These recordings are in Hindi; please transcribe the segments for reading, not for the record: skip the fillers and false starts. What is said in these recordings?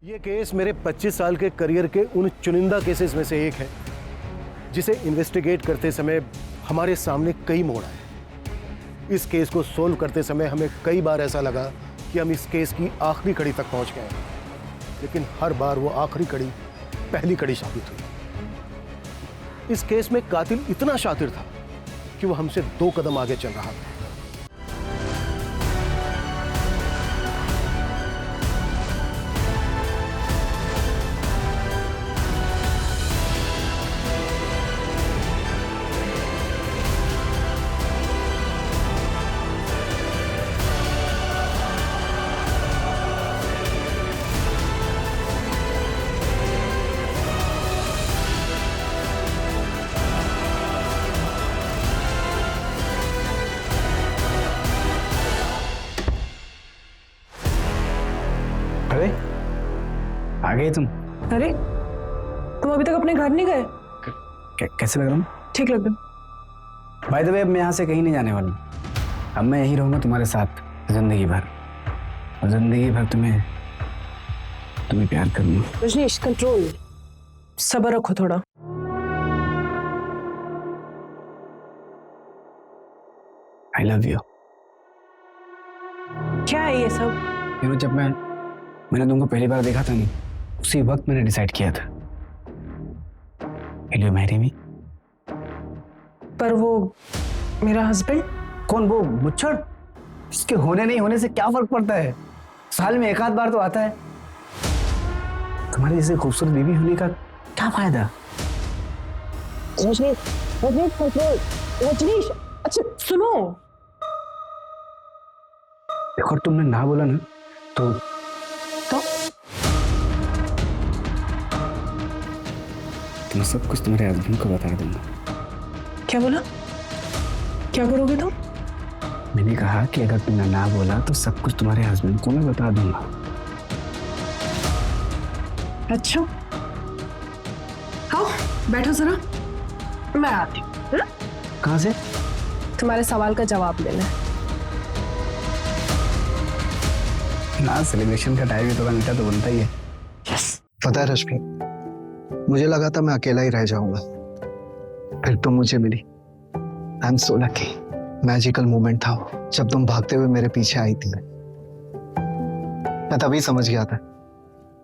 ये केस मेरे 25 साल के करियर के उन चुनिंदा केसेस में से एक है जिसे इन्वेस्टिगेट करते समय हमारे सामने कई मोड़ आए। इस केस को सोल्व करते समय हमें कई बार ऐसा लगा कि हम इस केस की आखिरी कड़ी तक पहुंच गए, लेकिन हर बार वो आखिरी कड़ी पहली कड़ी साबित हुई। इस केस में कातिल इतना शातिर था कि वो हमसे 2 कदम आगे चल रहा था। अरे आ गए तुम। अरे तुम अभी तक अपने घर नहीं गए? कैसे लग रहा हूँ? ठीक लग रहा। बाय द वे अब मैं यहाँ से कहीं नहीं जाने वाला हूँ। अब मैं यहीं रहूंगा तुम्हारे साथ जिंदगी भर, और जिंदगी भर तुम्हें प्यार करूंगा। रजनीश कंट्रोल, सब्र रखो थोड़ा। I love you. क्या है ये सब? जब मैंने तुमको पहली बार देखा था नहीं, उसी वक्त मैंने डिसाइड किया था Will you marry me? पर वो मेरा हस्बैंड। कौन? वो मुच्छड़? इसके होने नहीं होने से क्या फर्क पड़ता है? साल में 1 आध बार तो आता है। तुम्हारी जैसे खूबसूरत बीवी होने का क्या फायदा? रजनीश, रजनीश कंट्रोल, रजनीश। अच्छा सुनो, देखो तुमने ना बोला ना तो मैं सब कुछ तुम्हारे हस्बैंड को बता दूंगा। क्या बोला? क्या करोगे तुम? मैंने कहा कि अगर तुमने ना बोला तो सब कुछ तुम्हारे हस्बैंड को मैं बता दूंगा। अच्छा आओ बैठो जरा, मैं आती हूँ। कहाँ से? तुम्हारे सवाल का जवाब देना है। ना सेलिब्रेशन का टाइम है, थोड़ा मीठा तो बनता ही है। यस। पता है रश्मि, मुझे लगा था मैं अकेला ही रह जाऊंगा, फिर तुम मुझे मिली। I am so lucky. Magical moment था वो, जब तुम भागते हुए मेरे पीछे आई थी। मैं तभी समझ गया था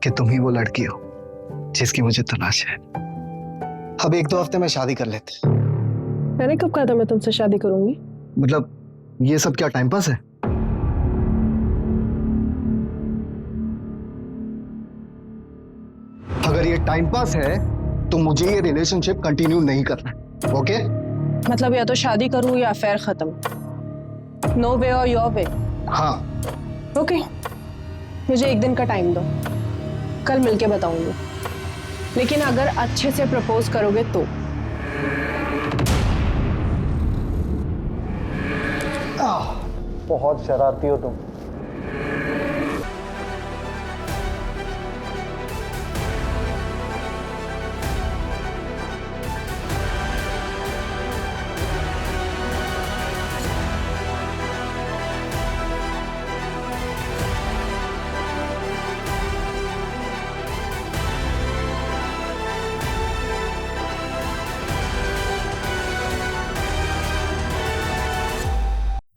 कि तुम ही वो लड़की हो जिसकी मुझे तलाश है। अब 1-2 हफ्ते में शादी कर लेते। मैंने कब कहा था मैं तुमसे शादी करूंगी? मतलब ये सब क्या टाइम पास है? अगर ये टाइम पास है तो मुझे ये रिलेशनशिप कंटिन्यू नहीं करना, ओके? मतलब या तो शादी करूं या अफेयर खत्म। नो वे और योर वे। हाँ। ओके, मुझे 1 दिन का टाइम दो, कल मिलके बताऊंगी। लेकिन अगर अच्छे से प्रपोज करोगे तो। बहुत शरारती हो तुम।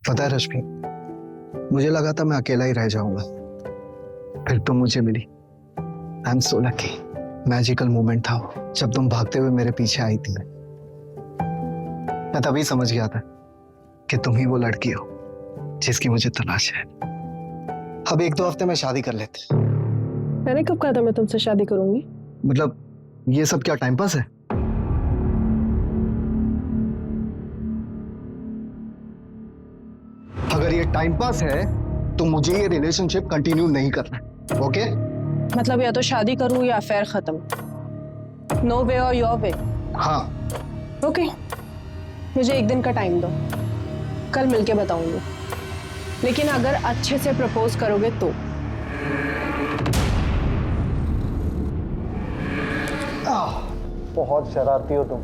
पता है रश्मि, मुझे लगा था मैं अकेला ही रह जाऊंगा, फिर तुम मुझे मिली। I am so lucky. Magical moment था वो, जब तुम भागते हुए मेरे पीछे आई थी। मैं तभी समझ गया था कि तुम ही वो लड़की हो जिसकी मुझे तलाश है। अब 1-2 हफ्ते में शादी कर लेते। मैंने कब कहा था मैं तुमसे शादी करूंगी? मतलब ये सब क्या टाइम पास है? अगर ये टाइम पास है तो मुझे ये रिलेशनशिप कंटिन्यू नहीं करना, ओके? मतलब या तो शादी करूं या अफेयर खत्म। नो वे और योर वे। हाँ। ओके, मुझे 1 दिन का टाइम दो, कल मिलके बताऊंगी। लेकिन अगर अच्छे से प्रपोज करोगे तो। बहुत शरारती हो तुम।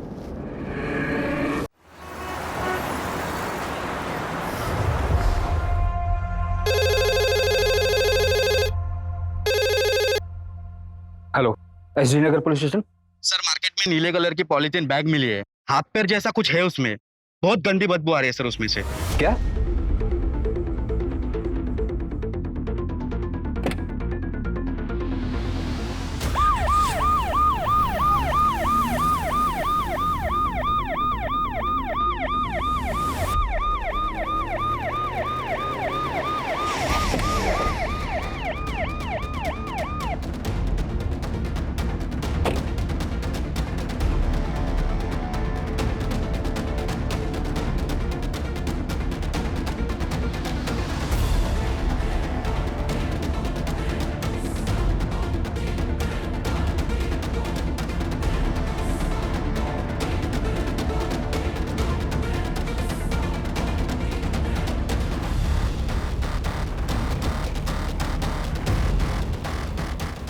Srinagar police station. Sir market में नीले कलर की पॉलीथीन बैग मिली है, हाथ पैर जैसा कुछ है उसमें, बहुत गंदी बदबू आ रही है सर उसमें से। क्या?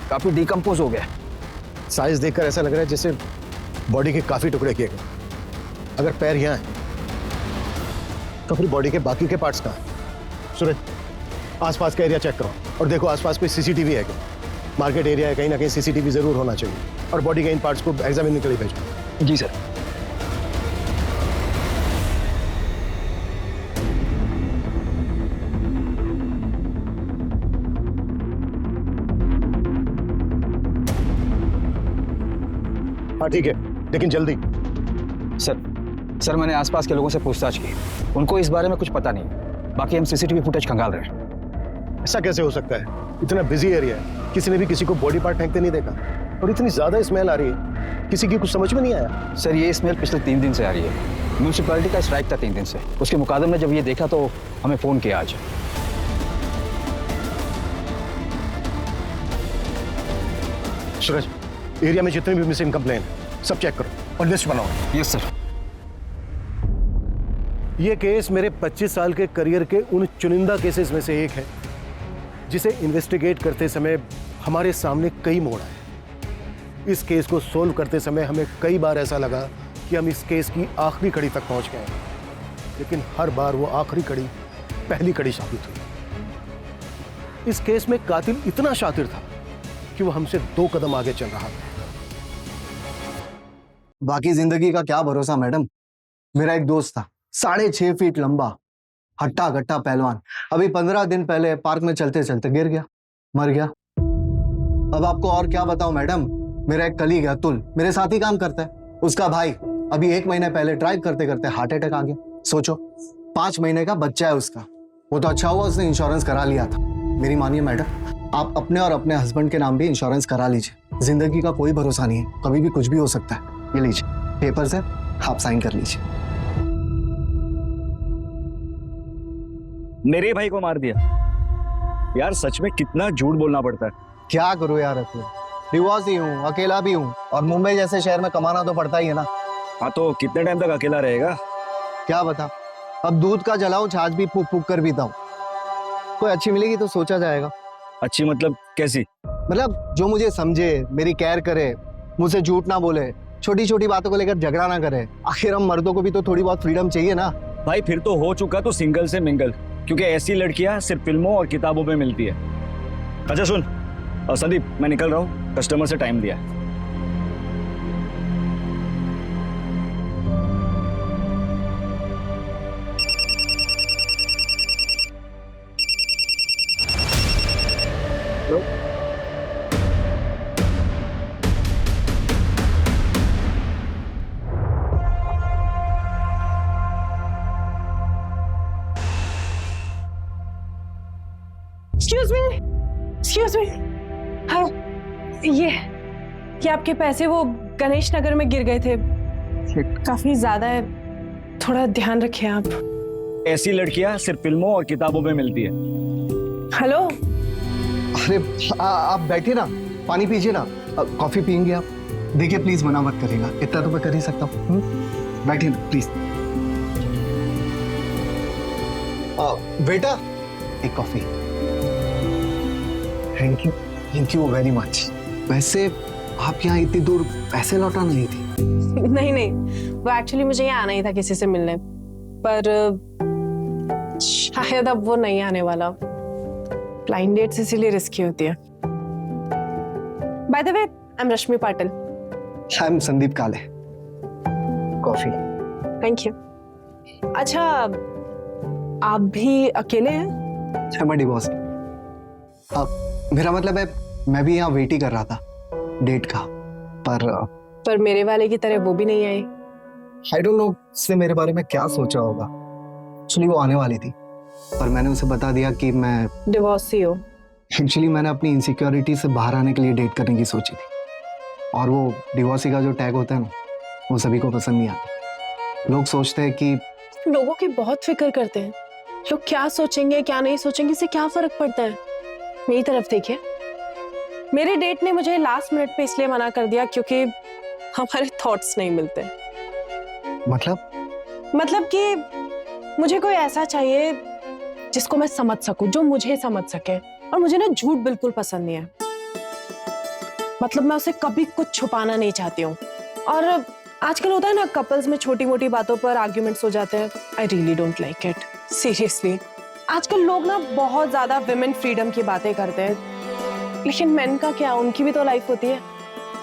काफी डिकम्पोज हो गया। साइज देखकर ऐसा लग रहा है जैसे बॉडी के काफी टुकड़े किए गए। अगर पैर यहाँ है तो फिर बॉडी के बाकी के पार्ट्स कहाँ हैं? सूरज, आसपास का एरिया चेक करो और देखो आसपास कोई सीसीटीवी है क्या। मार्केट एरिया है, कहीं ना कहीं सीसीटीवी जरूर होना चाहिए। और बॉडी के इन पार्ट्स को एग्जामिन के लिए भेजो। जी सर। हाँ ठीक है, लेकिन जल्दी। सर मैंने आसपास के लोगों से पूछताछ की, उनको इस बारे में कुछ पता नहीं। बाकी हम सीसीटीवी फुटेज खंगाल रहे हैं। ऐसा कैसे हो सकता है? इतना बिजी एरिया है, किसी ने भी किसी को बॉडी पार्ट फेंकते नहीं देखा। और इतनी ज्यादा स्मेल आ रही है, किसी की कुछ समझ में नहीं आया। सर ये स्मेल पिछले 3 दिन से आ रही है। म्यूनसिपैलिटी का स्ट्राइक था 3 दिन से। उसके मुकादमे में जब ये देखा तो हमें फोन किया आज। सूरज, एरिया में जितने भी मिसिंग कंप्लेन सब चेक करो और लिस्ट बनाओ। Yes sir. ये केस मेरे 25 साल के करियर के उन चुनिंदा केसेस में से एक है जिसे इन्वेस्टिगेट करते समय हमारे सामने कई मोड़ आए। इस केस को सोल्व करते समय हमें कई बार ऐसा लगा कि हम इस केस की आखिरी कड़ी तक पहुंच गए, लेकिन हर बार वो आखिरी कड़ी पहली कड़ी साबित हुई। इस केस में कातिल इतना शातिर था कि वो हमसे 2 कदम आगे चल रहा था। बाकी जिंदगी का क्या भरोसा मैडम। मेरा एक दोस्त था, 6.5 फीट लंबा, हट्टा कट्टा पहलवान। अभी 15 दिन पहले पार्क में चलते चलते गिर गया, मर गया। अब आपको और क्या बताऊं मैडम। मेरा एक कलीग है अतुल, मेरे साथ ही काम करता है। उसका भाई अभी 1 महीने पहले ड्राइव करते करते हार्ट अटैक आ गया। सोचो, 5 महीने का बच्चा है उसका। वो तो अच्छा हुआ उसने इंश्योरेंस करा लिया था। मेरी मानिए मैडम, आप अपने और अपने हस्बैंड के नाम भी इंश्योरेंस करा लीजिए। जिंदगी का कोई भरोसा नहीं है, कभी भी कुछ भी हो सकता है। ये लीजिए पेपर्स है, आप साइन कर लीजिए। मेरे भाई को मार दिया यार, सच में कितना झूठ बोलना पड़ता है। क्या करूं यार अतुल, डिवोर्स ही हूँ, अकेला भी हूँ, और मुंबई जैसे शहर में कमाना तो पड़ता ही है ना। हाँ तो कितने टाइम तक अकेला रहेगा? क्या बता, अब दूध का जलाऊं, छाछ भी फूक फूक कर पीता हूँ। कोई अच्छी मिलेगी तो सोचा जाएगा। अच्छी मतलब कैसी? मतलब जो मुझे समझे, मेरी केयर करे, मुझसे झूठ ना बोले, छोटी छोटी बातों को लेकर झगड़ा ना करे। आखिर हम मर्दों को भी तो थोड़ी बहुत फ्रीडम चाहिए ना। भाई फिर तो हो चुका तो सिंगल से मिंगल, क्योंकि ऐसी लड़कियां सिर्फ फिल्मों और किताबों में मिलती है। अच्छा सुन संदीप, मैं निकल रहा हूँ, कस्टमर से टाइम दिया। Excuse me. हाँ, ये आपके पैसे वो गणेश नगर में गिर गए थे, काफी ज्यादा है, थोड़ा ध्यान रखिए आप। ऐसी लड़कियां सिर्फ फिल्मों और किताबों में मिलती है। हेलो। अरे आप बैठिए ना, पानी पीजिए ना, कॉफी पियेंगे आप? देखिए प्लीज मना मत करिएगा, इतना तो मैं कर ही सकता हूँ। बैठिए ना प्लीज। बेटा एक coffee. Thank you very much. वैसे आप यहाँ इतनी दूर पैसे लौटा नहीं थी? नहीं, वो एक्चुअली मुझे यहाँ आना ही था किसी से मिलने, पर शायद अब वो नहीं आने वाला। ब्लाइंड डेट्स इसीलिए रिस्की होती है। By the way, I am Rashmi Patil. I am Sandeep काले। कॉफी। Thank you. अच्छा, आप भी अकेले हैं? मैं डिवोर्स। मेरा मतलब है मैं भी यहाँ वेट ही कर रहा था डेट का, पर मेरे वाले की तरह वो भी नहीं आई। आई डोंट नो उसने मेरे बारे में क्या सोचा होगा। एक्चुअली वो आने वाली थी, पर मैंने उसे बता दिया कि मैं डिवोर्सी हो। एक्चुअली मैंने अपनी इनसिक्योरिटी से बाहर आने के लिए डेट करने की सोची थी, और वो डिवोर्सी का जो टैग होता है ना, वो सभी को पसंद नहीं आता। लोग सोचते हैं कि लोगों की बहुत फिक्र करते हैं। लोग क्या सोचेंगे क्या नहीं सोचेंगे, इससे क्या फर्क पड़ता है। मेरी तरफ देखिए, मेरे डेट ने मुझे लास्ट मिनट पे इसलिए मना कर दिया क्योंकि हमारे थॉट्स नहीं मिलते। मतलब कि मुझे कोई ऐसा चाहिए जिसको मैं समझ सकूं, जो मुझे समझ सके। और मुझे ना झूठ बिल्कुल पसंद नहीं है। मतलब मैं उसे कभी कुछ छुपाना नहीं चाहती हूँ। और आजकल होता है ना, कपल्स में छोटी मोटी बातों पर आर्ग्यूमेंट्स हो जाते हैं। I really don't like it, seriously. आजकल लोग ना बहुत ज्यादा विमेन फ्रीडम की बातें करते हैं, लेकिन मेन का क्या, उनकी भी तो लाइफ होती है,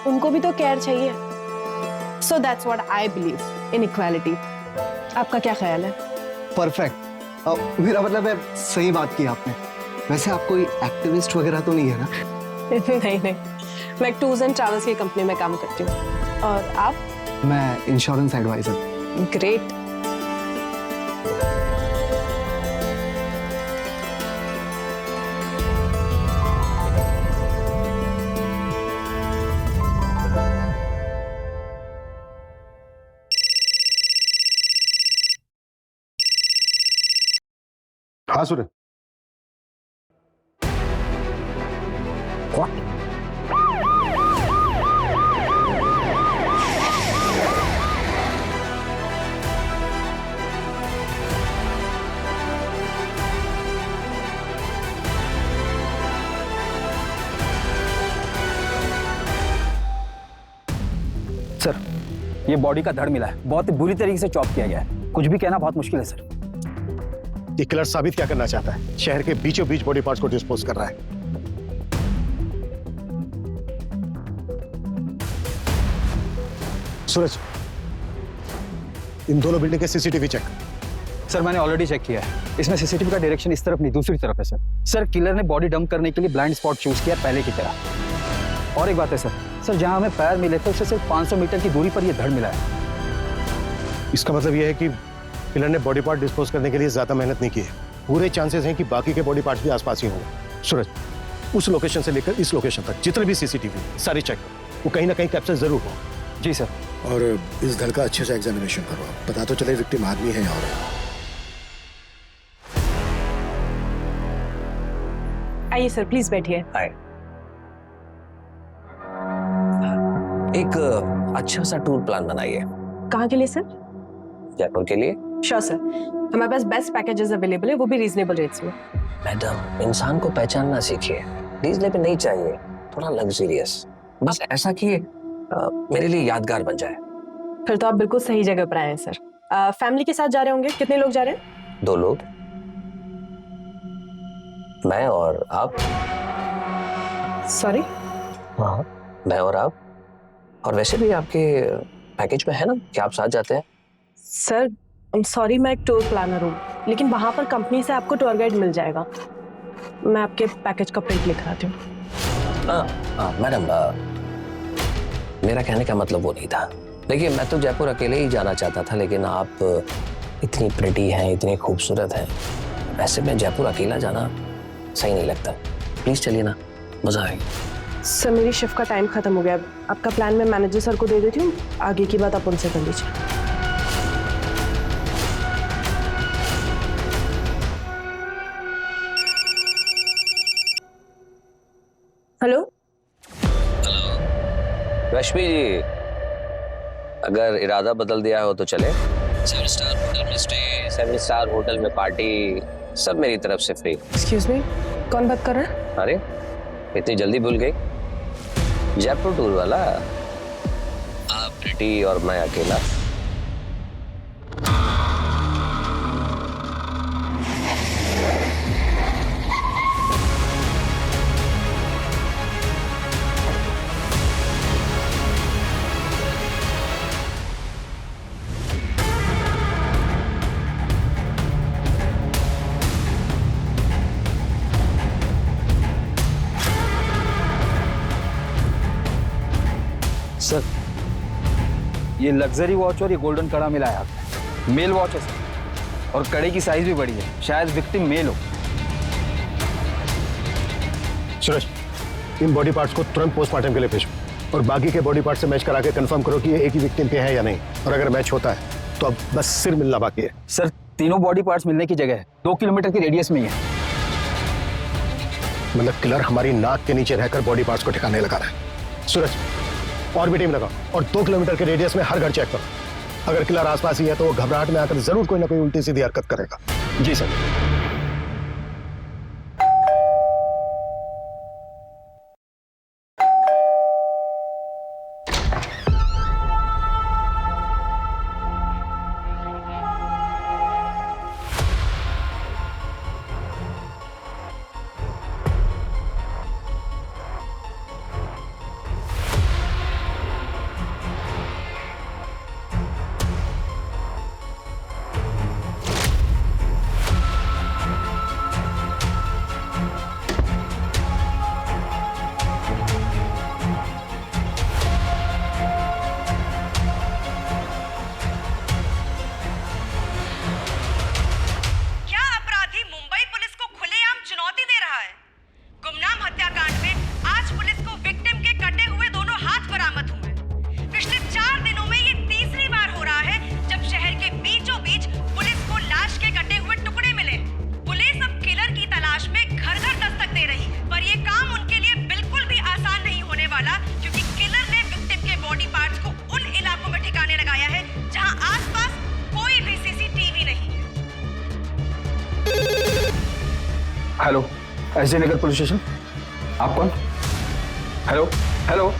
उनको भी तो केयर चाहिए। So that's what I believe in equality. आपका क्या ख्याल है? परफेक्ट। मेरा मतलब है सही बात की आपने। वैसे आप कोई एक्टिविस्ट वगैरह तो नहीं है ना? नहीं, मैं टूर्स एंड ट्रैवल्स की कंपनी में काम करती हूँ। और आप? मैं इंश्योरेंस एडवाइजर। ग्रेट। हाँ सूरज। सर, ये बॉडी का धड़ मिला है, बहुत ही बुरी तरीके से चॉप किया गया है। कुछ भी कहना बहुत मुश्किल है सर। ये किलर साबित क्या करना चाहता है? शहर के बीचों बीच बॉडी पार्ट्स को डिस्पोज कर रहा है। सूरज, इन दोनों बिल्डिंग के सीसीटीवी चेक। सर मैंने ऑलरेडी चेक किया है। इसमें सीसीटीवी का डायरेक्शन इस तरफ नहीं, दूसरी तरफ है सर। किलर ने बॉडी डंप करने के लिए ब्लाइंड स्पॉट चूज किया पहले की तरह। और एक बात है सर, जहां हमें पैर मिले थे उससे सिर्फ 500 मीटर की दूरी पर यह धड़ मिला है। इसका मतलब यह है कि किलर ने बॉडी पार्ट डिस्पोज करने के लिए ज्यादा मेहनत नहीं की है। पूरे चांसेस हैं कि बाकी के बॉडी पार्ट्स भी आसपास ही होंगे। सूरज, उस लोकेशन से लेकर इस लोकेशन तक जितने भी सीसीटीवी सारी चेक, वो कहीं ना कहीं कैप्चर जरूर हो। जी सर। और इस धड़ का अच्छे से एग्जामिनेशन करो, पता तो चले विक्टिम आदमी है और आइए सर, प्लीज बैठिए। एक अच्छा सा टूर प्लान बनाइए। कहाँ के लिए सर? जयपुर के लिए। श्योर सर, हमारे पास बेस्ट पैकेजेस अवेलेबल है, वो भी रीजनेबल रेट्स में। मैडम, इंसान को पहचानना सीखिए। रीजनेबल नहीं चाहिए, थोड़ा लग्जरियस, बस ऐसा कि मेरे लिए यादगार बन जाए। फिर तो आप बिल्कुल सही जगह पर आए हैं सर। फैमिली के साथ जा रहे होंगे? कितने लोग जा रहे हैं? 2 लोग, मैं और आप। सॉरी? हाँ, मैं और आप। और वैसे भी आपके पैकेज में है ना कि आप साथ जाते हैं। सर सॉरी, मैं एक टूर प्लानर हूँ, लेकिन वहां पर कंपनी से आपको टूर गाइड मिल जाएगा। मैं आपके पैकेज का प्रिंट लिख आती हूँ। मैडम, मेरा कहने का मतलब वो नहीं था। देखिए, मैं तो जयपुर अकेले ही जाना चाहता था, लेकिन आप इतनी प्रिटी हैं, इतनी खूबसूरत हैं, ऐसे में जयपुर अकेला जाना सही नहीं लगता। प्लीज चलिए ना, मजा आएगा। सर मेरी शिफ्ट का टाइम खत्म हो गया। आपका प्लान मैं मैनेजर सर को दे देती हूँ, आगे की बात आप उनसे कर लीजिए। हेलो। रश्मि जी, अगर इरादा बदल दिया हो तो चले। 7 स्टार होटल में स्टे, 7 स्टार होटल में पार्टी, सब मेरी तरफ से फ्री। एक्सक्यूज मी, कौन बात कर रहा है? अरे, इतनी जल्दी भूल गई? जयपुर टूर वाला, आप प्रिटी और मैं अकेला। सर ये लग्जरी वॉच और ये गोल्डन कड़ा मिला है आपने। मेल वॉच है सर, और कड़े की साइज भी बड़ी है, शायद विक्टिम मेल हो। सूरज, इन बॉडी पार्ट्स को तुरंत पोस्टमार्टम के लिए भेजो और बाकी के बॉडी पार्ट से मैच करा के कंफर्म करो कि ये एक ही विक्टिम के हैं या नहीं, और अगर मैच होता है तो अब बस सिर मिलना बाकी है। सर तीनों बॉडी पार्ट्स मिलने की जगह है 2 किलोमीटर की रेडियस में ही है। मतलब किलर हमारी नाक के नीचे रहकर बॉडी पार्ट्स को ठिकाने लगा रहा है। सूरज, और भी टीम लगाओ और 2 किलोमीटर के रेडियस में हर घर चेक करो। अगर किलर आसपास ही है तो वो घबराहट में आकर जरूर कोई ना कोई उल्टी सीधी हरकत करेगा। जी सर। हेलो, एसडी नगर पुलिस स्टेशन। आप कौन? हेलो हेलो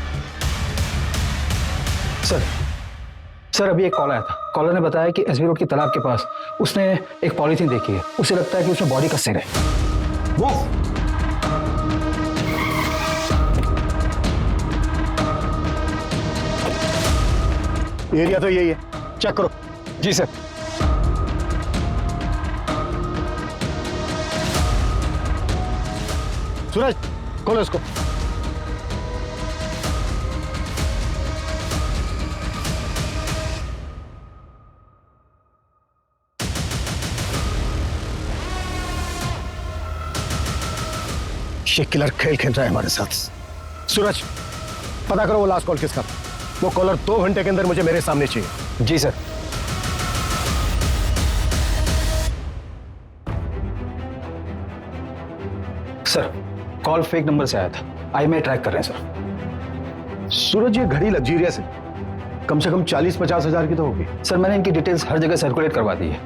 सर अभी एक कॉल आया था। कॉलर ने बताया कि एसबी रोड की तालाब के पास उसने एक पॉलीथीन देखी है। उसे लगता है कि उसमें बॉडी का सिर है। वो एरिया तो यही है, चेक करो। जी सर। सूरज, खोलो इसको। ये किलर खेल खेल रहा है हमारे साथ। सूरज, पता करो वो लास्ट कॉल किसका। वो कॉलर 2 घंटे के अंदर मुझे मेरे सामने चाहिए। जी sir. Sir call fake number से आया था, IMEI ट्रैक कर रहे हैं सर। सूरज, ये घड़ी लग्जरियस है, कम से कम 40-50 हजार की तो होगी। सर मैंने इनकी डिटेल्स हर जगह सर्कुलेट करवा दी है।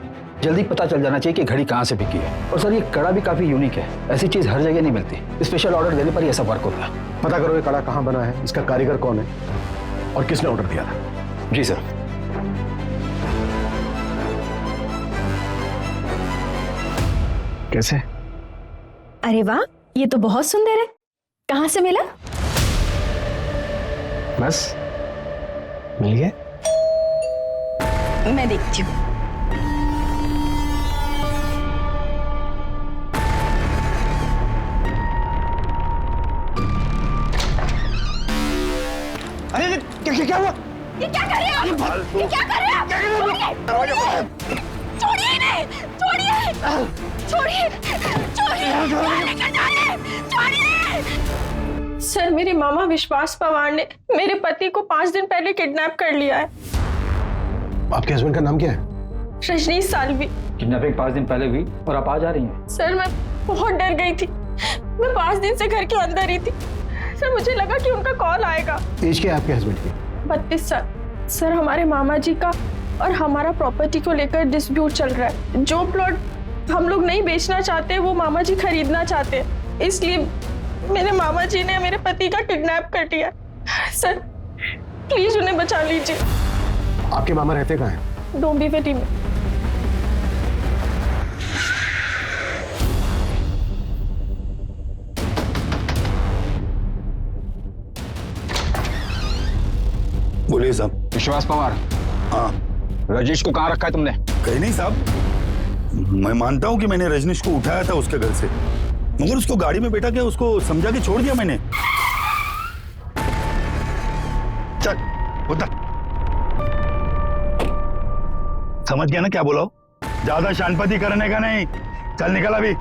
जल्दी पता चल जाना चाहिए कि घड़ी कहाँ से बिकी है। और सर ये कड़ा भी काफी यूनिक है, ऐसी चीज हर जगह नहीं मिलती। स्पेशल ऑर्डर देने पर ही ऐसा वर्क होता है। पता करो ये कड़ा कहाँ बना है, इसका कारीगर कौन है और किसने ऑर्डर दिया था। जी सर। कैसे? अरे वाह, ये तो बहुत सुंदर है। कहाँ से मिला? बस मिल गया। मैं देखती हूँ। अरे क्या हुआ? ये क्या कर रहे हो? ये क्या कर रहे हो? छोड़िए इन्हें! छोड़िए! छोड़िए! छोड़िए! सर, मेरे मामा विश्वास पवार ने मेरे पति को 5 दिन पहले किडनैप कर लिया है। आपके हस्बैंड का नाम क्या है? रजनीश साल्वी। किडनैपिंग 5 दिन पहले हुई और आप आज आ रही हैं। सर मैं बहुत डर गई थी। मैं 5 दिन से घर के अंदर ही थी। सर मुझे लगा कि उनका कॉल आएगा। एज क्या है आपके हस्बैंड की? 32 साल। सर हमारे मामा जी का और हमारा प्रॉपर्टी को लेकर डिस्प्यूट चल रहा है। जो प्लॉट हम लोग नहीं बेचना चाहते वो मामा जी खरीदना चाहते हैं, इसलिए मेरे मामा जी ने मेरे पति का किडनैप कर लिया। सर प्लीज उन्हें बचा लीजिए। आपके मामा रहते कहाँ हैं? डोंबिवली में। बोलिए साहब। विश्वास पवार। हाँ। रजनीश को कहाँ रखा है तुमने? कहीं नहीं साहब, मैं मानता हूँ कि मैंने रजनीश को उठाया था उसके घर से, मगर उसको गाड़ी में बैठा के उसको समझा के छोड़ दिया मैंने। चल उतर। समझ गया ना क्या बोला? ज्यादा शानपति करने का नहीं। चल निकल अभी।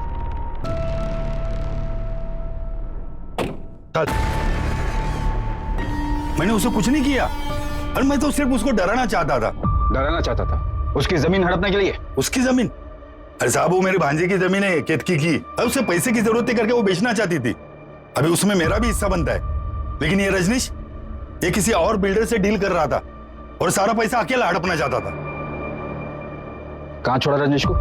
चल। मैंने उसे कुछ नहीं किया और मैं तो सिर्फ उसको डराना चाहता था। डराना चाहता था उसकी जमीन हड़पने के लिए? उसकी जमीन? अरे साहब वो मेरे भांजे की जमीन है, केतकी की। अब उसे पैसे की जरूरत थी करके वो बेचना चाहती थी। अभी उसमें मेरा भी हिस्सा बनता है। लेकिन ये रजनीश, ये किसी और बिल्डर से डील कर रहा था और सारा पैसा अकेला हड़पना चाहता था। कहाँ छोड़ा रजनीश को?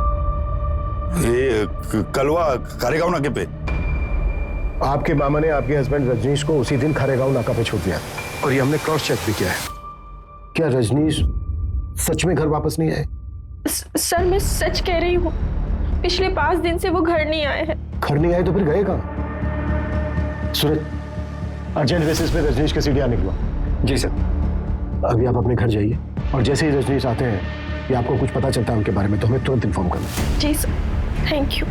ये कलवा खारेगांव नाके पे। आपके मामा ने आपके हस्बैंड रजनीश को उसी दिन खारेगांव नाका पे छोड़ दिया और ये हमने क्रॉस चेक भी किया है। क्या रजनीश सच में घर वापस नहीं आए? सर मैं सच कह रही हूँ, पिछले 5 दिन से वो घर नहीं आए हैं। घर नहीं आए तो फिर गए कहाँ? सूरज, अर्जेंट बेसिस पे रजनीश के सीढ़ियाँ निकलवा। जी सर। अभी आप अपने घर जाइए और जैसे ही रजनीश आते हैं या आपको कुछ पता चलता है उनके बारे में तो हमें तुरंत इन्फॉर्म करना। जी सर, थैंक यू।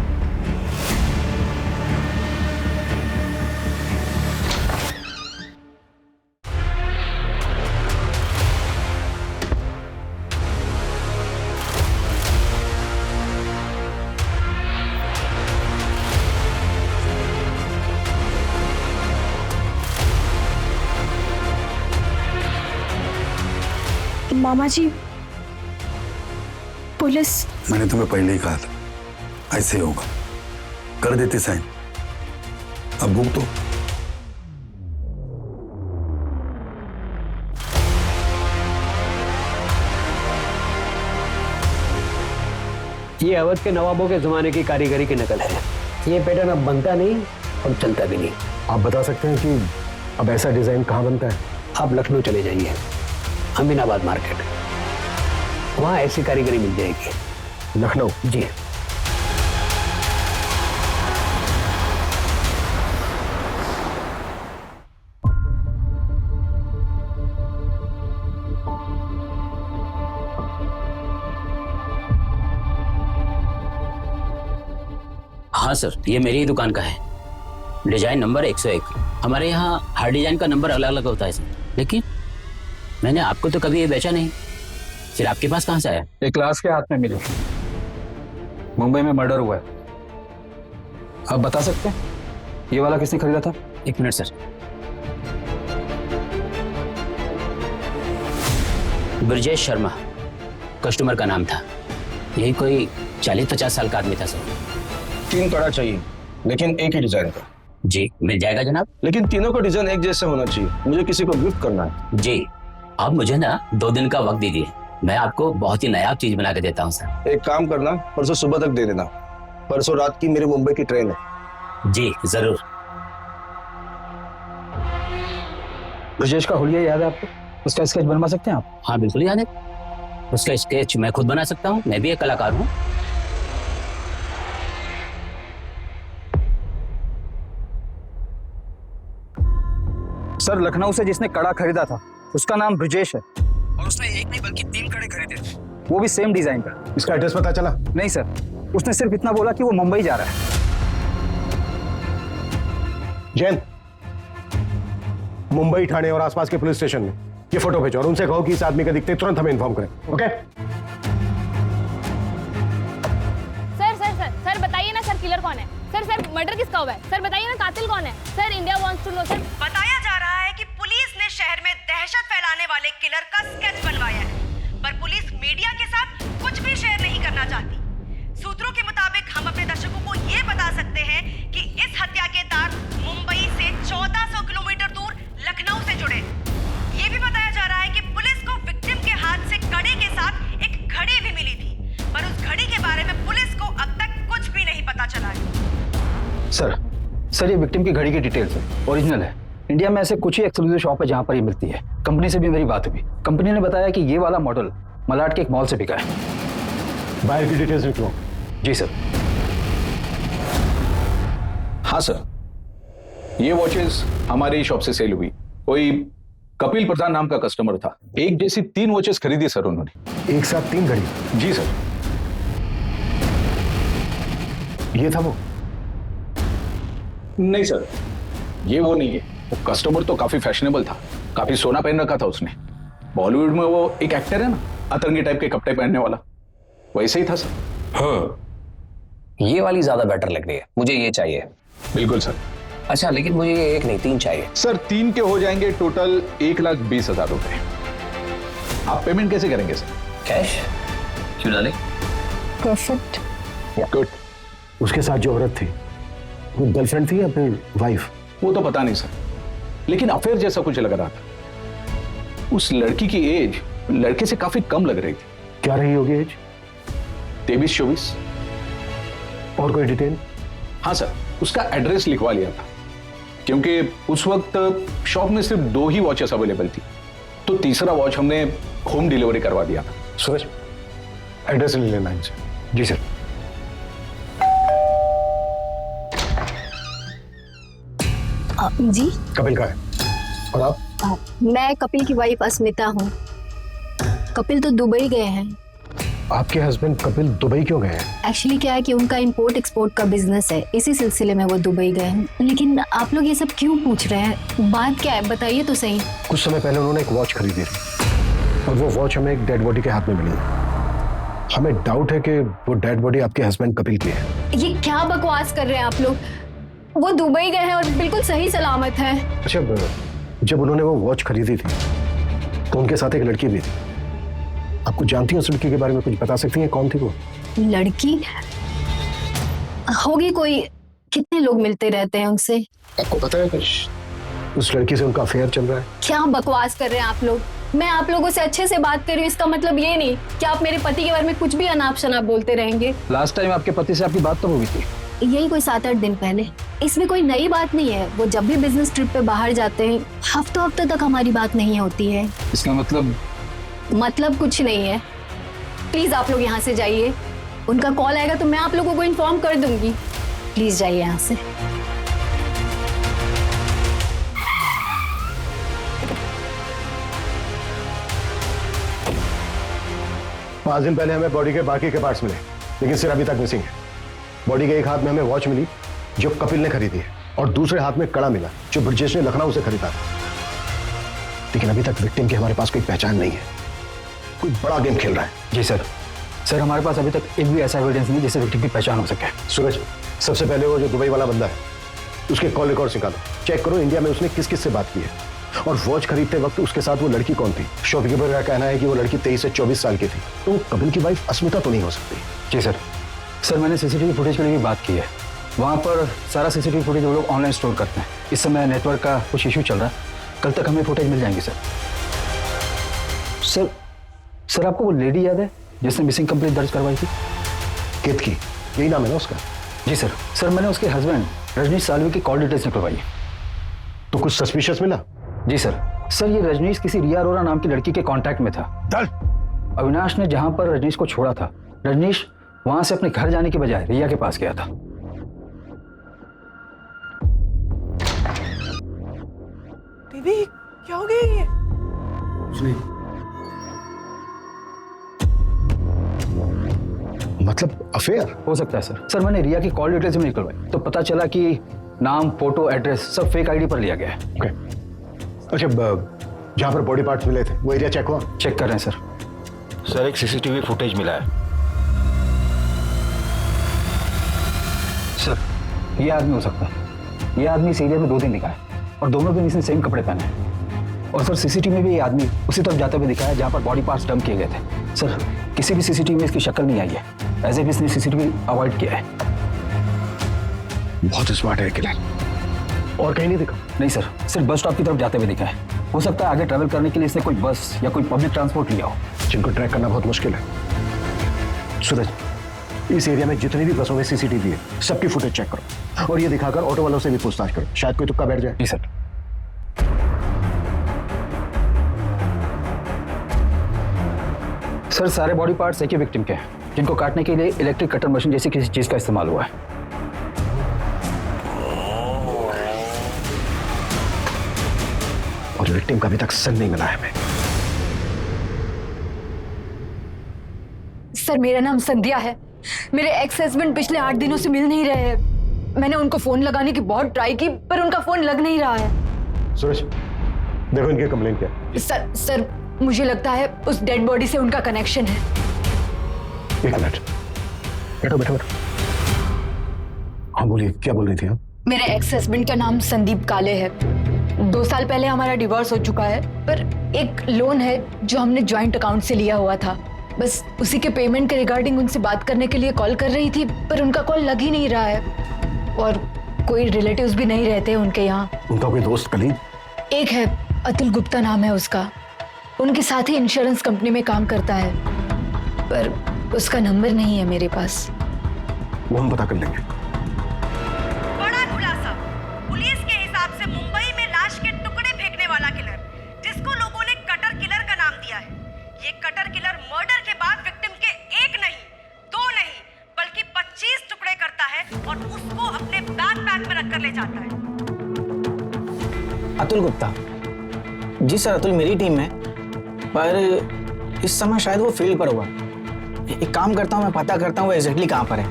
मामा जी, पुलिस। मैंने तुम्हें पहले ही कहा था ऐसे ही होगा। कर देते साइन। अब भूख तो। ये अवध के नवाबों के जमाने की कारीगरी की नकल है। ये पैटर्न अब बनता नहीं और चलता भी नहीं। आप बता सकते हैं कि अब ऐसा डिजाइन कहाँ बनता है? आप लखनऊ चले जाइए, अमीनाबाद मार्केट, वहां ऐसी कारीगरी मिल जाएगी। लखनऊ? जी। हाँ सर, ये मेरी ही दुकान का है। Design number 101। हमारे यहाँ हर डिजाइन का नंबर अलग अलग होता है सर, लेकिन मैंने आपको तो कभी ये बेचा नहीं। फिर आपके पास कहाँ से आया? एक क्लास के हाथ में मिली। मुंबई में मर्डर हुआ है। आप बता सकते हैं ये वाला किसने खरीदा था? 1 minute sir. Brajesh Sharma customer का नाम था। यही कोई 40-50 साल का आदमी था सर। 3 कड़ा चाहिए, लेकिन एक ही डिजाइन का। जी मिल जाएगा जनाब। लेकिन तीनों का डिजाइन एक जैसा होना चाहिए। मुझे किसी को गिफ्ट करना है। जी, आप मुझे ना 2 दिन का वक्त दीजिए, मैं आपको बहुत ही नायाब चीज बना के देता हूँ सर। एक काम करना, परसों सुबह तक दे देना। परसों रात की मेरी मुंबई की ट्रेन है। जी जरूर। ब्रजेश का हुलिया याद है आपको? उसका स्केच बनवा सकते हैं आप? हाँ बिल्कुल याद है। उसका स्केच मैं खुद बना सकता हूँ, मैं भी एक कलाकार हूँ। सर लखनऊ से जिसने कड़ा खरीदा था उसका नाम ब्रजेश है और उसने एक नहीं बल्कि 3 कड़े खरीदे थे, वो भी सेम डिजाइन का। इसका एड्रेस पता चला? नहीं सर, उसने सिर्फ इतना बोला कि वो मुंबई जा रहा है। जैन, मुंबई, ठाणे और आसपास के पुलिस स्टेशन में ये फोटो भेजो और उनसे कहो कि इस आदमी का दिखते तुरंत हमें इन्फॉर्म करें। ओके? सर बताइए ना सर, किलर कौन है? सर मर्डर किसका हुआ है? सर बताइए ना, कातिल कौन है? Sir India wants to know sir. बताया जा रहा है कि पुलिस ने शहर में दहशत फैलाने वाले किलर का स्केच बनवाया है, पर पुलिस मीडिया के साथ कुछ भी शेयर नहीं करना चाहती। सूत्रों के मुताबिक हम अपने दर्शकों को ये बता सकते हैं कि इस हत्या के तार मुंबई से 1400 किलोमीटर दूर लखनऊ से जुड़े। ये भी बताया जा रहा है कि पुलिस को विक्टिम के हाथ से कड़े के साथ एक घड़ी भी मिली थी, पर उस घड़ी के बारे में पुलिस को अब तक कुछ भी नहीं पता चला है। सर ये विक्टिम की घड़ी की डिटेल्स है, ओरिजिनल है। इंडिया में ऐसे कुछ ही एक्सक्लूसिव शॉप है जहां पर ये मिलती है। कंपनी से भी मेरी बात हुई, कंपनी ने बताया कि ये वाला मॉडल मलाड के एक मॉल से बिका है। बायर की डिटेल्स लिख लो। जी सर। हाँ सर, ये वॉचेस हमारे ही शॉप से सेल हुई। कोई कपिल प्रधान नाम का कस्टमर था। एक जैसी 3 वॉचेस खरीदी सर उन्होंने। एक साथ 3 घड़ी? जी सर। ये था वो? नहीं सर, ये वो नहीं है। वो कस्टमर तो काफी फैशनेबल था, काफी सोना पहन रखा था उसने। बॉलीवुड में वो एक एक्टर है ना, अतरंगी टाइप के कपड़े पहनने वाला, वैसे ही था सर। हाँ, ये वाली ज्यादा बेटर लग रही है, मुझे ये चाहिए। बिल्कुल सर। अच्छा, लेकिन मुझे ये एक नहीं 3 चाहिए। सर 3 के हो जाएंगे टोटल 1,20,000 रुपए। आप पेमेंट कैसे करेंगे सर? कैश? क्यों डाले? परफेक्ट। गुड। उसके साथ जो औरत थी वो गर्लफ्रेंड थी या फिर वाइफ? वो तो पता नहीं सर, लेकिन अफेयर जैसा कुछ लग रहा था। उस लड़की की एज लड़के से काफी कम लग रही थी। क्या रही होगी एज? 23-24। और कोई डिटेल? हाँ सर, उसका एड्रेस लिखवा लिया था, क्योंकि उस वक्त शॉप में सिर्फ 2 ही वॉचेस अवेलेबल थी, तो तीसरा वॉच हमने होम डिलीवरी करवा दिया था। सूरज, एड्रेस ले लेना इनसे। जी सर। जी कपिल का है। और आप? मैं कपिल की वाइफ अस्मिता हूँ। कपिल तो दुबई गए हैं। आपके हस्बैंड कपिल दुबई क्यों गए हैं? एक्चुअली क्या है कि उनका इंपोर्ट एक्सपोर्ट का बिजनेस है, इसी सिलसिले में वो दुबई गए हैं। लेकिन आप लोग ये सब क्यों पूछ रहे हैं? बात क्या है, बताइए तो सही। कुछ समय पहले उन्होंने एक वॉच खरीदी थी और वो वॉच हमें एक डेड बॉडी के हाथ में मिली। हमें डाउट है कि वो डेड बॉडी आपके हस्बैंड कपिल की है। ये क्या बकवास कर रहे हैं आप लोग? वो दुबई गए हैं और बिल्कुल सही सलामत है। अच्छा, जब उन्होंने वो वॉच खरीदी थी तो उनके साथ एक लड़की भी थी। आपको जानती हैं उस लड़की के बारे में? कुछ बता सकती हैं कौन थी वो? लड़की होगी कोई, कितने लोग मिलते रहते हैं उनसे। आपको पता है कुछ? उस लड़की से उनका अफेयर चल रहा है। क्या बकवास कर रहे हैं आप लोग? मैं आप लोगों से अच्छे से बात कर रही हूँ, इसका मतलब ये नहीं कि आप मेरे पति के बारे में कुछ भी अनाप शनाप बोलते रहेंगे। लास्ट टाइम आपके पति से आपकी बात तो हुई थी? यही कोई 7-8 दिन पहले। इसमें कोई नई बात नहीं है। वो जब भी बिजनेस ट्रिप पे बाहर जाते हैं, हफ्तों तक हमारी बात नहीं होती है। इसका मतलब कुछ नहीं है। प्लीज आप लोग यहाँ से जाइए। उनका कॉल आएगा तो मैं आप लोगों को इन्फॉर्म कर दूंगी। प्लीज जाइए यहाँ से। 5 दिन पहले हमें बॉडी के बाकी के पार्ट्स मिले, लेकिन सिर अभी तक मिसिंग है। बॉडी के एक हाथ में हमें वॉच मिली जो कपिल ने खरीदी है, और दूसरे हाथ में कड़ा मिला जो ब्रजेश ने लखनऊ से खरीदा था। लेकिन अभी तक विक्टिम की हमारे पास कोई पहचान नहीं है। कोई बड़ा गेम खेल रहा है। जी सर। सर, हमारे पास अभी तक एक भी ऐसा एविडेंस नहीं जिससे विक्टिम की पहचान हो सके। सूरज, सबसे पहले वो जो दुबई वाला बंदा है उसके कॉल रिकॉर्ड्स निकालो, चेक करो इंडिया में उसने किस किस से बात की है, और वॉच खरीदते वक्त उसके साथ वो लड़की कौन थी। शॉपकीपर का कहना है कि वो लड़की 23 से 24 साल की थी, तो कपिल की वाइफ अस्मिता तो नहीं हो सकती। जी सर। सर, मैंने सीसीटीवी फुटेज के लिए भी बात की है। वहाँ पर सारा सीसीटीवी फुटेज वो लोग ऑनलाइन स्टोर करते हैं। इस समय नेटवर्क का कुछ इशू चल रहा है, कल तक हमें फुटेज मिल जाएंगे सर। सर, आपको वो लेडी याद है जिसने मिसिंग कंप्लेंट दर्ज करवाई थी? केतकी, यही नाम है ना उसका? जी सर। सर, मैंने उसके हस्बैंड रजनीश सालवी की कॉल डिटेल्स निकलवाई। तो कुछ सस्पिशियस मिला? जी सर। सर, ये रजनीश किसी रिया अरोरा नाम की लड़की के कांटेक्ट में था। अविनाश ने जहां पर रजनीश को छोड़ा था, रजनीश वहां से अपने घर जाने के बजाय रिया के पास गया था। दीदी, क्या हो गया ये? मतलब अफेयर हो सकता है सर। सर, मैंने रिया की कॉल डिटेल्स भी निकलवाई तो पता चला कि नाम, फोटो, एड्रेस सब फेक आईडी पर लिया गया है। ओके। अच्छा, जहां पर बॉडी पार्ट्स मिले थे वो एरिया चेक हुआ? चेक कर रहे हैं सर। सर, एक सीसीटीवी फुटेज मिला है। सर, ये आदमी हो सकता है। ये आदमी इस एरिया में 2 दिन दिखा है और दोनों दिन इसने सेम कपड़े पहने हैं। और सर, सीसीटीवी में भी ये आदमी उसी तरफ जाते हुए दिखा है जहां पर बॉडी पार्ट्स डंप किए गए थे। सर, किसी भी सीसीटीवी में इसकी शक्ल नहीं आई है, एज इफ इसने सीसीटीवी अवॉइड किया है। बहुत स्मार्ट है किलर। और कहीं नहीं दिखा? नहीं सर, सिर्फ बस स्टॉप की तरफ जाते हुए दिखा है। हो सकता है आगे ट्रैवल करने के लिए इसने कोई बस या कोई पब्लिक ट्रांसपोर्ट लिया हो, जिनको ट्रैक करना बहुत मुश्किल है। सूरज, इस एरिया में जितनी भी बसों में सीसीटीवी है सबकी फुटेज चेक करो, और ये दिखाकर ऑटो वालों से भी पूछताछ करो, शायद कोई तुक्का बैठ जाए। जी सर। सर, सारे बॉडी पार्ट्स एक ही विक्टिम के हैं, जिनको काटने के लिए इलेक्ट्रिक कटर मशीन जैसी किसी चीज का इस्तेमाल हुआ है। और विक्टिम का अभी तक सन नहीं मिला है हमें। सर, मेरा नाम संध्या है। मेरे एक्स हस्बैंड पिछले 8 दिनों से मिल नहीं रहे हैं। मैंने उनको फोन लगाने की बहुत ट्राई की, पर उनका फोन लग नहीं रहा है। सूरज, देखो इनकी कंप्लेंट क्या है। सर, मुझे लगता है उस डेड बॉडी से उनका कनेक्शन है। एक मिनट, बैठो बैठो बैठो। हाँ बोलिए, क्या बोल रही थी आप? मेरे एक्स हस्बैंड का नाम संदीप काले है। 2 साल पहले हमारा डिवोर्स हो चुका है, पर एक लोन है जो हमने ज्वाइंट अकाउंट से लिया हुआ था। बस उसी के पेमेंट के रिगार्डिंग उनसे बात करने के लिए कॉल कर रही थी, पर उनका कॉल लग ही नहीं रहा है और कोई रिलेटिव्स भी नहीं रहते उनके यहाँ। उनका कोई दोस्त कलीग? एक है, अतुल गुप्ता नाम है उसका। उनके साथ ही इंश्योरेंस कंपनी में काम करता है, पर उसका नंबर नहीं है मेरे पास। वो हम पता कर लेंगे। बड़ा खुलासा। पुलिस के हिसाब से मुंबई में लाश के टुकड़े फेंकने वाला किलर, जिसको लोगों ने कटर किलर का नाम दिया है, ये कटर किलर मर्डर के बाद विक्टिम के 1 नहीं 2 नहीं बल्कि 25 टुकड़े करता है और उसको अपने बैकपैक में रखकर ले जाता है। अतुल गुप्ता? जी सर, अतुल मेरी टीम में, पर इस समय शायद वो फील्ड पर होगा। एक काम करता हूँ, मैं पता करता हूँ वो एग्जैक्टली कहाँ पर है।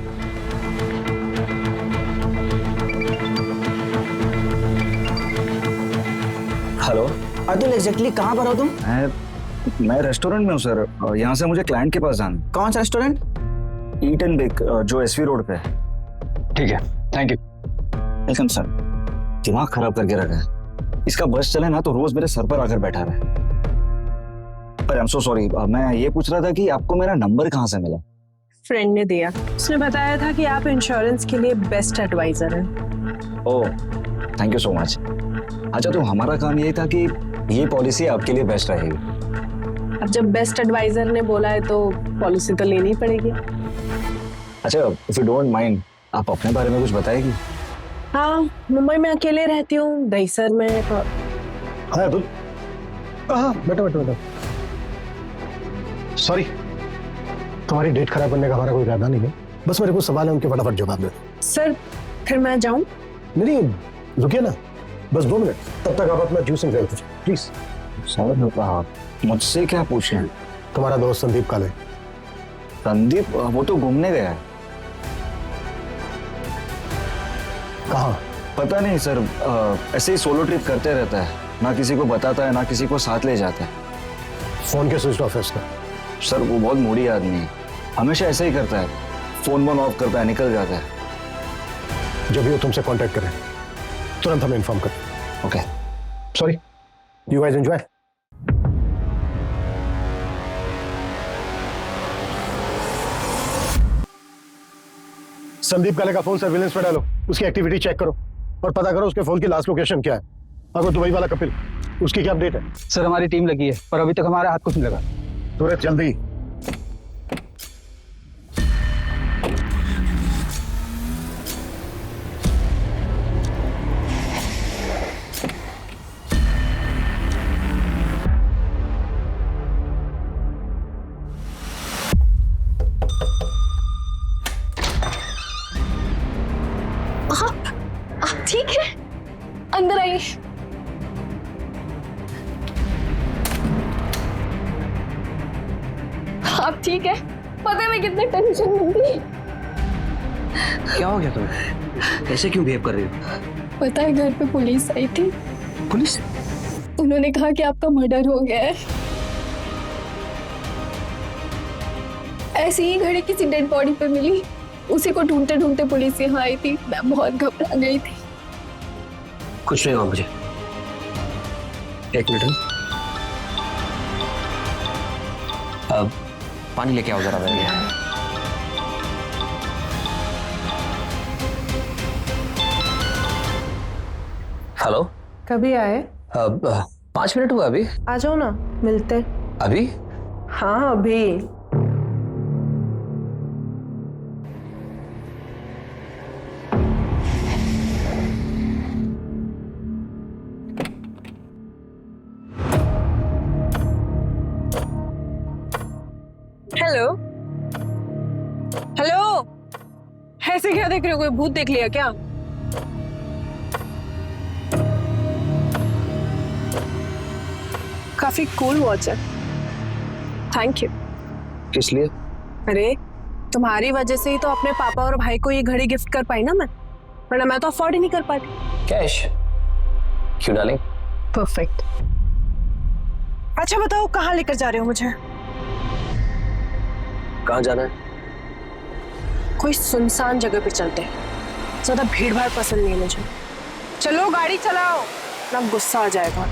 हेलो, अतुल एग्जैक्टली कहाँ पर हो तुम? मैं रेस्टोरेंट में हूँ सर। यहाँ से मुझे क्लाइंट के पास जाना। कौन सा रेस्टोरेंट? ईट एंड बेक, जो एसवी रोड पे है। ठीक है, थैंक यू। Welcome sir. दिमाग खराब करके रखा है। इसका बस चले ना तो रोज मेरे सर पर आकर बैठा रहा है। पर आई एम सो सॉरी, मैं ये पूछ रहा था कि आपको मेरा नंबर कहाँ से मिला? फ्रेंड ने दिया। उसने बताया था कि आप इंश्योरेंस के लिए बेस्ट एडवाइजर हैं। ओह, थैंक यू सो मच। अच्छा, तो हमारा काम ये था कि ये पॉलिसी आपके लिए बेस्ट रहेगी। अब जब बेस्ट एडवाइजर ने बोला है तो पॉलिसी तो लेनी पड़ेगी। अच्छा, इफ यू डोंट माइंड, आप अपने बारे में कुछ बताएगी? हाँ, मुंबई में अकेले रहती हूँ, दहीसर में। हाँ अतुल, हाँ बैठो बैठो बैठो। सॉरी, तुम्हारी डेट खराब करने का हमारा कोई इरादा नहीं है, बस मेरे को सवाल है, उनके फटाफट जवाब दो। सर, फिर मैं जाऊँ? नहीं, रुकिए ना, बस 2 मिनट, तब तक आप अपना जूस एंजॉय कीजिए प्लीज। सर, मुझसे क्या पूछें? तुम्हारा दोस्त संदीप काले। संदीप? वो तो घूमने गया है। कहाँ? पता नहीं सर, ऐसे ही सोलो ट्रिप करते रहता है, ना किसी को बताता है ना किसी को साथ ले जाता है। फोन के स्विच ऑफ है उसका। सर, वो बहुत मूडी आदमी है, हमेशा ऐसा ही करता है, फोन ऑफ करता है, निकल जाता है। जब भी वो तुमसे कांटेक्ट करें तुरंत हमें इन्फॉर्म करें। Okay, sorry, you guys enjoy. Sandeep काले का फोन सर्विलेंस पे डालो, उसकी एक्टिविटी चेक करो और पता करो उसके फोन की लास्ट लोकेशन क्या है। अगर दुबई वाला कपिल, उसकी क्या अपडेट है? सर, हमारी टीम लगी है, पर अभी तक हमारा हाथ कुछ नहीं लगा। सूरज जल्दी। आप ठीक है? अंदर आइए। आप ठीक है? पता है मैं कितने टेंशन में थी। क्या हो गया तुम्हें? ऐसे क्यों बिहेव कर रही हो? पता है, घर पे पुलिस आई थी। पुलिस? उन्होंने कहा कि आपका मर्डर हो गया है। ऐसी ही घड़ी किसी डेड बॉडी पे मिली, उसी को ढूंढते ढूंढते पुलिस यहाँ आई थी। मैं बहुत घबरा गई थी। कुछ नहीं हुआ मुझे। एक मिनट, अब पानी लेके आओ जरा मेरे लिए। हेलो, कभी आए? अब 5 मिनट हुआ अभी। आ जाओ ना, मिलते। अभी? हाँ अभी। हेलो हेलो, ऐसे क्या देख रहे हो? कोई भूत देख लिया क्या? काफी कूल वॉच है, थैंक यू। किस लिए? अरे तुम्हारी वजह से ही तो अपने पापा और भाई को ये घड़ी गिफ्ट कर पाई ना मैं, वरना मैं तो अफोर्ड ही नहीं कर पाती। कैश? क्यों डार्लिंग? परफेक्ट। अच्छा बताओ, कहाँ लेकर जा रहे हो मुझे? कहाँ जाना है? कोई सुनसान जगह पे चलते हैं, ज्यादा भीड़ भाड़ पसंद नहीं है मुझे। चलो गाड़ी चलाओ, ना गुस्सा आ जाएगा।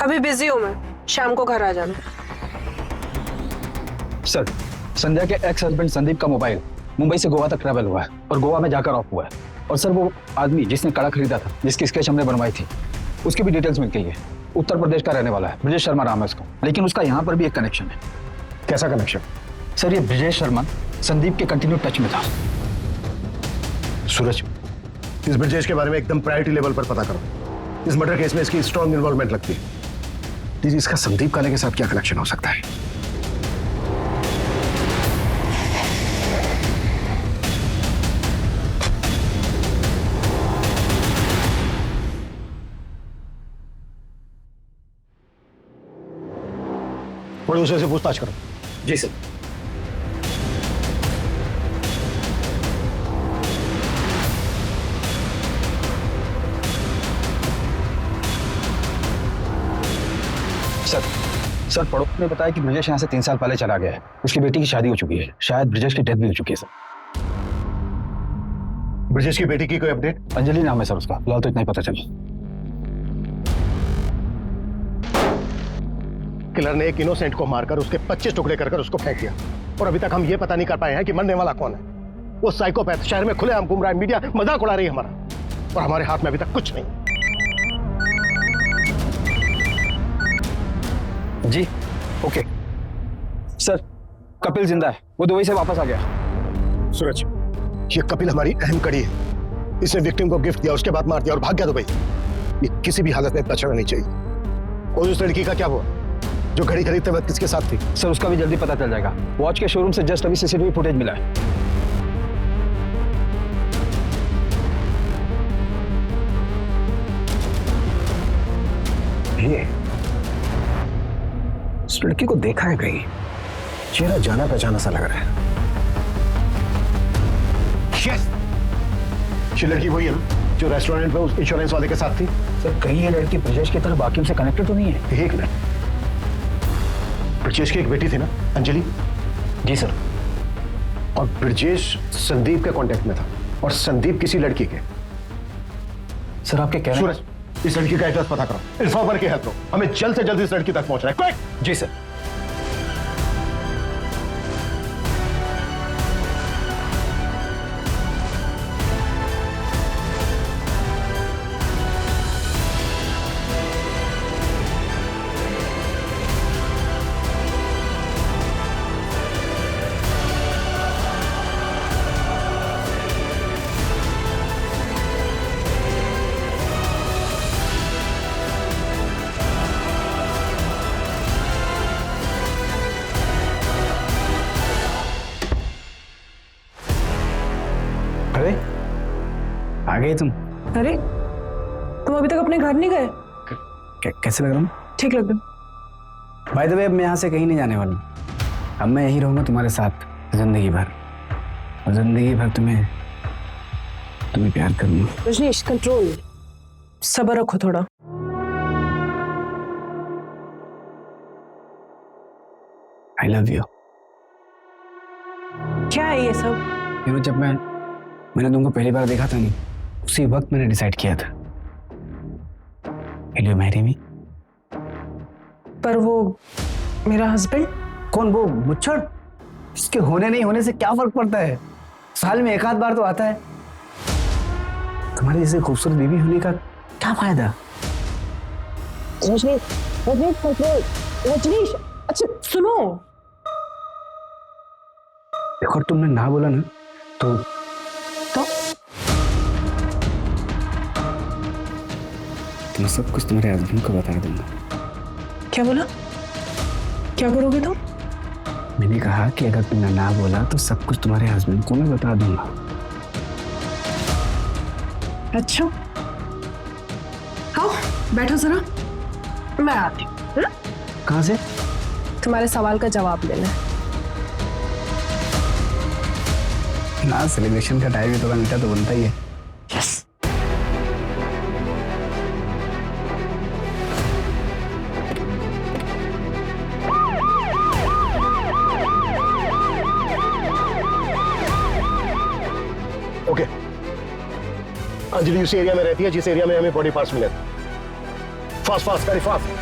अभी बिजी हूँ मैं, शाम को घर आ जाना। सर, संध्या के एक्स हस्बैंड संदीप का मोबाइल मुंबई से गोवा तक ट्रैवल हुआ है और गोवा में जाकर ऑफ हुआ है। और सर, वो आदमी जिसने कड़ा खरीदा था, जिसकी स्केच हमने बनवाई थी, उसकी भी डिटेल्स मिल गई है। उत्तर प्रदेश का रहने वाला है, ब्रजेश शर्मा नाम है उसका। लेकिन उसका यहाँ पर भी एक कनेक्शन है। कैसा कनेक्शन? सर, ये ब्रजेश शर्मा संदीप के कंटिन्यू टच में था। सूरज, इस ब्रजेश के बारे में एकदम प्रायोरिटी लेवल पर पता करो। इस मर्डर केस में इसकी स्ट्रॉन्ग इन्वॉल्वमेंट लगती है। दीजिए, इसका संदीप काले के साथ क्या कनेक्शन हो सकता है? प्रोड्यूसर से पूछताछ करो। जी सर। सर, पड़ोस ने बताया कि ब्रजेश यहाँ से 3 साल पहले चला गया है। उसकी बेटी की शादी हो चुकी है, शायद ब्रजेश की डेथ भी हो चुकी है सर। ब्रजेश की बेटी की कोई अपडेट? अंजलि नाम है सर उसका, फिलहाल तो इतना ही पता चला। किलर ने एक इनोसेंट को मारकर उसके 25 टुकड़े कर उसको फेंक दिया और अभी तक हम ये पता नहीं कर पाए हैं कि मरने वाला कौन है। वो साइकोपैथ शहर में खुलेआम घूम रहा है, मीडिया मजाक उड़ा रही है हमारा, और हमारे हाथ में अभी तक कुछ नहीं। जी ओके सर, कपिल जिंदा है, वो दुबई से वापस आ गया। सूरज, ये कपिल हमारी अहम कड़ी है। इसने विक्टिम को गिफ्ट दिया, उसके बाद मार दिया और भाग गया दुबई। ये किसी भी हालत में बचना नहीं चाहिए। और उस लड़की का क्या हुआ जो घड़ी खरीदते वक्त किसके साथ थी? सर, उसका भी जल्दी पता चल जाएगा। वॉच के शोरूम से जस्ट अभी सीसीटीवी फुटेज मिला है। ये इस लड़की को देखा है कहीं, चेहरा जाना पहचाना सा लग रहा है। यस, ये लड़की वही है ना जो रेस्टोरेंट में उस इंश्योरेंस वाले के साथ थी। सर, कहीं ये लड़की ब्रजेश की तरह बाकियों से कनेक्टेड तो नहीं है? एक मिनट, ब्रजेश की एक बेटी थी ना, अंजलि? जी सर। और ब्रजेश संदीप के कांटेक्ट में था और संदीप किसी लड़की के। सर, आपके कहने सूरज, इस लड़की का एड्रेस पता करो, इन्फॉर्मर की हेल्प लो, हमें जल्द से जल्द इस लड़की तक पहुंचना है। क्विक! जी सर। अरे आ गए तुम? अरे तुम अभी तक अपने घर नहीं गए? कैसे लग रहा हूँ? ठीक लग रहा। बाय द वे, अब मैं यहाँ से कहीं नहीं जाने वाला हूँ। अब मैं यहीं रहूंगा तुम्हारे साथ जिंदगी भर, और जिंदगी भर तुम्हें प्यार करूंगा। रजनीश, कंट्रोल, सब्र रखो थोड़ा। I love you. क्या है ये सब? जब मैंने तुमको पहली बार देखा था नहीं, उसी वक्त मैंने डिसाइड किया था, Will you marry me? पर वो मेरा हस्बैंड? कौन? वो मुच्छड़? इसके होने नहीं होने से क्या फर्क पड़ता है? साल में एक आध बार तो आता है। तुम्हारी जैसे खूबसूरत बीवी होने का क्या फायदा? रजनीश, अच्छा सुनो, देखो तुमने ना बोला ना तो मैं सब कुछ तुम्हारे हस्बैंड को बता दूंगा। क्या बोला? क्या करोगे तुम? मैंने कहा कि अगर तुमने ना बोला तो सब कुछ तुम्हारे हस्बैंड को मैं बता दूंगा। अच्छा, आओ बैठो जरा, मैं आती हूँ। कहाँ से? तुम्हारे सवाल का जवाब लेना है। ना सेलिब्रेशन का टाइम ही थोड़ा मीठा तो बनता ही है। यस। ओके अंजलि उसी एरिया में रहती है जिस एरिया में हमें बॉडी पार्ट्स मिले। Fast fast very fast.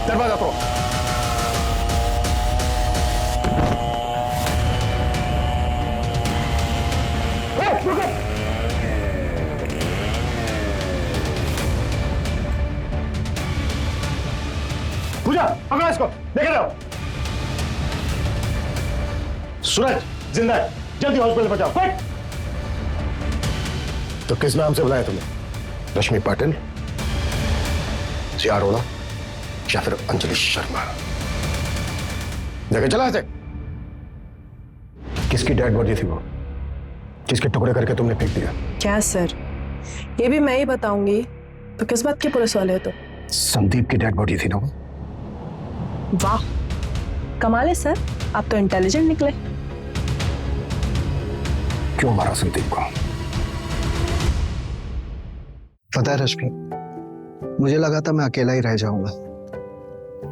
दरवाजा खोलो। पूजा पकड़ो इसको, देख रहे हो? सूरज जिंदा है, जल्दी हॉस्पिटल पहुंचाओ। क्विक। तो किस नाम से बुलाया तुमने? रश्मि पाटिल, सिया अरोड़ा या फिर अंजलि शर्मा? देखे चला ऐसे। किसकी डेड बॉडी थी वो, जिसके टुकड़े करके तुमने फेंक दिया? क्या सर, ये भी मैं ही बताऊंगी तो किस बात की पुलिस वाले हो? तो संदीप की डेड बॉडी थी ना वो? वाह कमाल है सर, आप तो इंटेलिजेंट निकले। क्यों मारा संदीप को? पता है रश्मि, मुझे लगा था मैं अकेला ही रह जाऊंगा,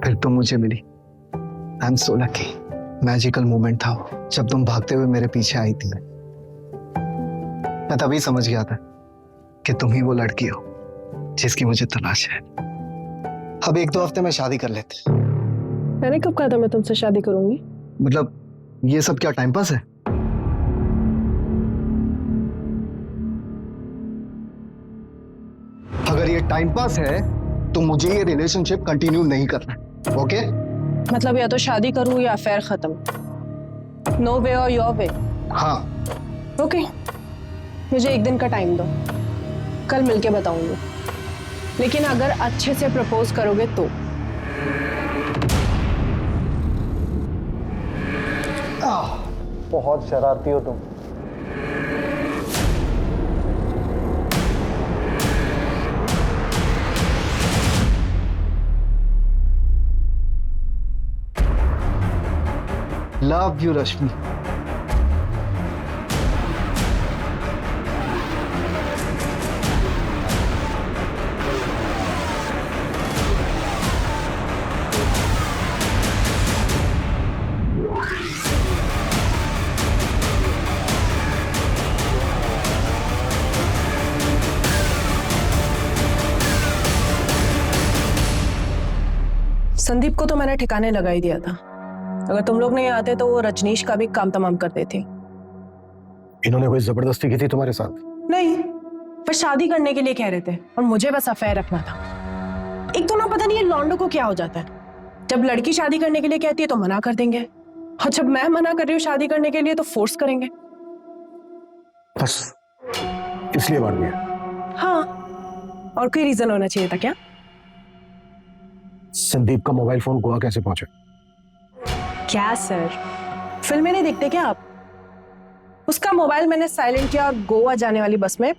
फिर तुम मुझे मिली। I am so lucky. Magical moment था वो, जब तुम भागते हुए मेरे पीछे आई थी। मैं तभी समझ गया था कि तुम ही वो लड़की हो जिसकी मुझे तलाश है। अब 1-2 हफ्ते में शादी कर लेते। मैंने कब कहा था मैं तुमसे शादी करूंगी? मतलब ये सब क्या टाइम पास है? अगर ये टाइम पास है तो मुझे ये रिलेशनशिप कंटिन्यू नहीं करना, ओके? मतलब या तो शादी करूं या अफेयर खत्म। नो वे और योर वे। हाँ ओके, मुझे 1 दिन का टाइम दो, कल मिलके बताऊंगी। लेकिन अगर अच्छे से प्रपोज करोगे तो। बहुत शरारती हो तुम। लव यू रश्मि। संदीप को तो मैंने ठिकाने लगा ही दिया था। अगर तुम लोग नहीं आते तो वो रजनीश का भी काम तमाम कर देती। इन्होंने कोई जबरदस्ती की थी तुम्हारे साथ? नहीं, पर शादी करने के लिए कह रहे थे और मुझे बस अफेयर रखना था। एक तो ना पता नहीं ये लॉन्डो को क्या हो जाता है, जब लड़की शादी करने के लिए कहती है तो मना कर देंगे, और जब मैं मना कर रही हूँ शादी करने के लिए तो फोर्स करेंगे। बस इसलिए मार दिया। हाँ, और कोई रीजन होना चाहिए था क्या? संदीप का मोबाइल फोन गोवा कैसे पहुंचा? क्या सर, फिल्में नहीं देखते क्या आप? उसका मोबाइल मैंने साइलेंट किया और गोवा जाने वाली बस में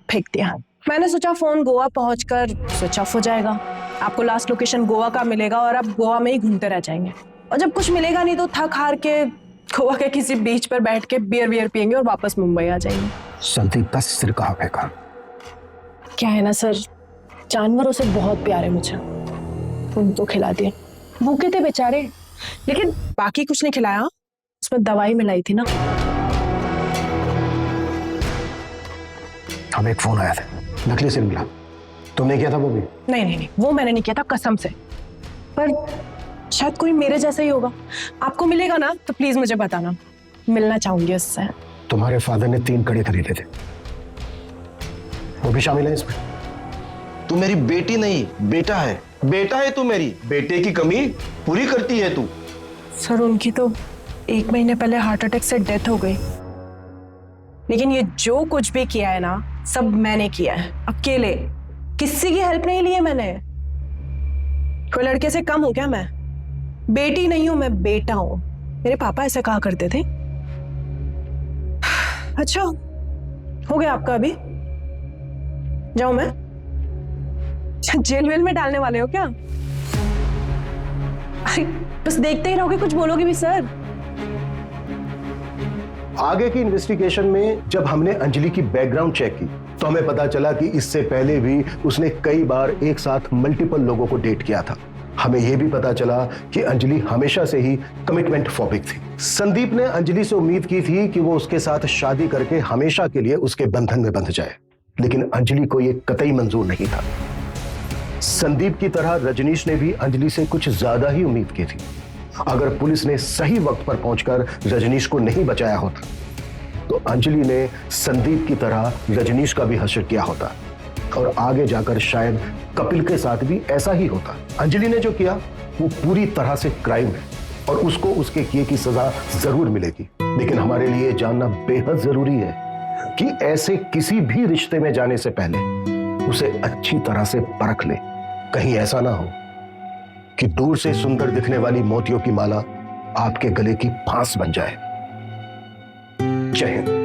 फेंक दिया। मैंने सोचा फोन गोवा पहुंचकर स्विच ऑफ हो जाएगा, आपको लास्ट लोकेशन गोवा का मिलेगा और आप गोवा में ही घूमते रह जाएंगे। और जब कुछ मिलेगा नहीं तो थक हार के गोवा के किसी बीच पर बैठ के बियर पियेंगे और वापस मुंबई आ जाएंगे। संदीप का सिर कहाँ फेंका? क्या है ना सर, जानवरों से बहुत प्यार है मुझे, उनको खिला दिया। भूखे थे बेचारे, लेकिन बाकी कुछ नहीं खिलाया, उसमें दवाई मिलाई थी ना। हमें एक फोन आया था, नकली सिम मिला। तुमने किया था वो भी? नहीं, वो मैंने नहीं किया था कसम से, पर शायद कोई मेरे जैसा ही होगा। आपको मिलेगा ना तो प्लीज मुझे बताना, मिलना चाहूंगी उससे। तुम्हारे फादर ने 3 कड़े खरीदे थे, वो भी शामिल है इसमें? तू मेरी बेटी नहीं, बेटा है। बेटा है तू मेरी, बेटे की कमी पूरी करती है तू। सर, उनकी तो 1 महीने पहले हार्ट अटैक से डेथ हो गई, लेकिन ये जो कुछ भी किया है ना, सब मैंने किया है अकेले, किसी की हेल्प नहीं ली है मैंने। कोई लड़के से कम हूं क्या मैं? बेटी नहीं हूं मैं, बेटा हूं। मेरे पापा ऐसा कहा करते थे। अच्छा, हो गया आपका? अभी जाऊं मैं? जेल वेल में डालने वाले हो क्या? अरे बस देखते ही रहोगे, कुछ बोलोगे भी सर? आगे की इन्वेस्टिगेशन में जब हमने अंजलि की बैकग्राउंड चेक की तो हमें पता चला कि इससे पहले भी उसने कई बार एक साथ मल्टीपल लोगों को डेट किया था। हमें यह भी पता चला कि अंजलि हमेशा से ही कमिटमेंट फोबिक थी। संदीप ने अंजलि से उम्मीद की थी कि वो उसके साथ शादी करके हमेशा के लिए उसके बंधन में बंध जाए, लेकिन अंजलि को यह कतई मंजूर नहीं था। संदीप की तरह रजनीश ने भी अंजलि से कुछ ज्यादा ही उम्मीद की थी। अगर पुलिस ने सही वक्त पर पहुंचकर रजनीश को नहीं बचाया होता तो अंजलि ने संदीप की तरह रजनीश का भी हश्र किया होता और आगे जाकर शायद कपिल के साथ भी ऐसा ही होता। अंजलि ने जो किया वो पूरी तरह से क्राइम है और उसको उसके किए की सजा जरूर मिलेगी, लेकिन हमारे लिए जानना बेहद जरूरी है कि ऐसे किसी भी रिश्ते में जाने से पहले उसे अच्छी तरह से परख ले। कहीं ऐसा ना हो कि दूर से सुंदर दिखने वाली मोतियों की माला आपके गले की फांस बन जाए। जय हिंद।